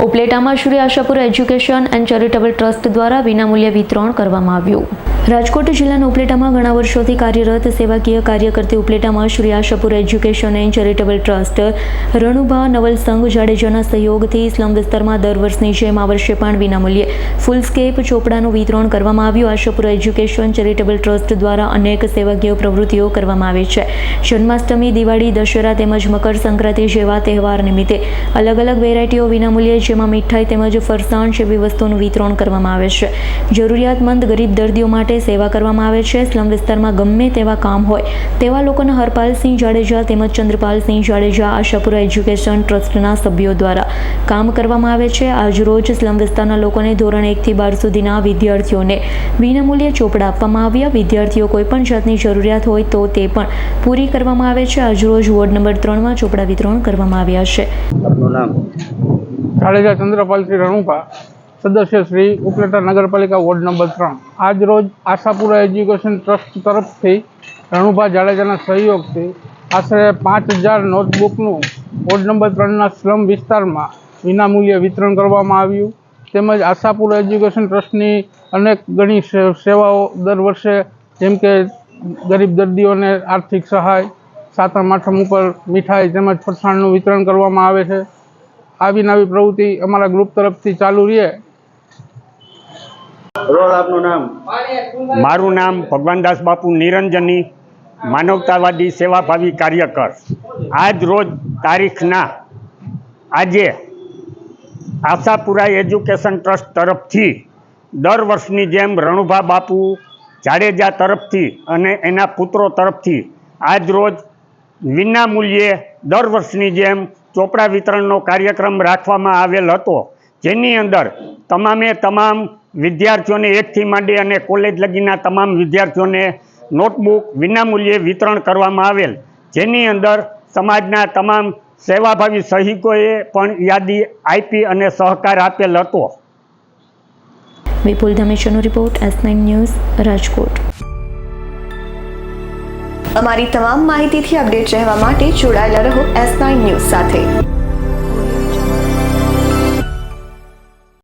ઉપલેટામાં Shri Ashapura education and charitable trust દ્વારા વિનામૂલ્યે વિતરણ કરવામાં આવ્યું। રાજકોટ જિલ્લાના ઉપલેટામાં ઘણા વર્ષોથી કાર્યરત સેવાકીય કાર્ય કરતી ઉપલેટામાં Shri Ashapura education and charitable trust Ranubha Navalsangh જાડેજાના સહયોગથી ઇસ્લામ વિસ્તારમાં દર વર્ષની જેમ આ વર્ષે પણ વિનામૂલ્યે ફૂલસ્કેપ ચોપડાનું વિતરણ કરવામાં આવ્યું। આશાપુરા એજ્યુકેશન ચેરિટેબલ ટ્રસ્ટ દ્વારા અનેક સેવાકીય પ્રવૃત્તિઓ કરવામાં આવે છે। જન્માષ્ટમી, દિવાળી, દશેરા તેમજ મકર સંક્રાંતિ જેવા તહેવાર નિમિત્તે અલગ અલગ વેરાયટીઓ વિનામૂલ્યે જેમાં મીઠાઈ તેમજ ફરસાણ જેવી વસ્તુઓનું વિતરણ કરવામાં આવે છે। જરૂરિયાતમંદ ગરીબ દર્દીઓ માટે સેવા કરવામાં આવે છે। સ્લમ વિસ્તારમાં ગમે તેવા કામ હોય તેવા લોકોના હરપાલસિંહ જાડેજા તેમજ ચંદ્રપાલસિંહ જાડેજા આશાપુરા એજ્યુકેશન ટ્રસ્ટના સભ્યો દ્વારા કામ કરવામાં આવે છે। આજરોજ સ્લમ વિસ્તારના લોકોને ધોરણ 1 થી 12 સુધીના વિદ્યાર્થીઓને વિનામૂલ્યે ચોપડા આપવામાં આવ્યા। વિદ્યાર્થીઓ કોઈપણ જાતની જરૂરિયાત હોય તો તે પણ પૂરી કરવામાં આવે છે। આજરોજ વોર્ડ નંબર 3માં ચોપડા વિતરણ કરવામાં આવ્યા છે। આપનું નામ? જાડેજા ચંદ્રપાલસિંહ રણુભા, સદસ્ય શ્રી ઉપલેટા નગરપાલિકા વોર્ડ નંબર 3। આજ રોજ આશાપુરા એજ્યુકેશન ટ્રસ્ટ તરફથી રણુભા જાડેજાના સહયોગથી આશરે 5000 નોટબુકનું વોર્ડ નંબર 3ના સ્લમ વિસ્તારમાં વિનામૂલ્યે વિતરણ કરવામાં આવ્યું। તેમજ આશાપુરા એજ્યુકેશન ટ્રસ્ટની અનેક ઘણી સેવાઓ દર વર્ષે જેમ કે ગરીબ દર્દીઓને આર્થિક સહાય, સાતમ આઠમ ઉપર મીઠાઈ તેમજ ફરસાણનું વિતરણ કરવામાં આવે છે। આવી નવી પ્રવૃત્તિ અમારા ગ્રુપ તરફથી ચાલુ રહે। રોલ આપનું નામ? મારું નામ ભગવાનદાસ બાપુ નિરંજની, માનવતાવાદી સેવાભાવી કાર્યકર। આજ રોજ તારીખના આજે આશાપુરા એજ્યુકેશન ટ્રસ્ટ તરફથી દર વર્ષની જેમ રણુભા બાપુ જાડેજા તરફથી અને એના પુત્રો તરફથી આજ રોજ વિનામૂલ્યે દર વર્ષની જેમ ચોપડા વિતરણનો કાર્યક્રમ રાખવામાં આવેલ હતો, જેની અંદર તમામે તમામ વિદ્યાર્થીઓને 1 થી માંડી અને કોલેજ લગીના તમામ વિદ્યાર્થીઓને નોટબુક વિનામૂલ્યે વિતરણ કરવામાં આવેલ, જેની અંદર સમાજના તમામ સેવાભાવી સહિકોએ પણ યાદી આપી અને સહકાર આપેલ હતો। વિપુલ ધમેચાનો રિપોર્ટ, S9 ન્યૂઝ, રાજકોટ। અમારી તમામ માહિતીથી અપડેટ રહેવા માટે જોડાયેલા રહો S9 ન્યૂઝ સાથે।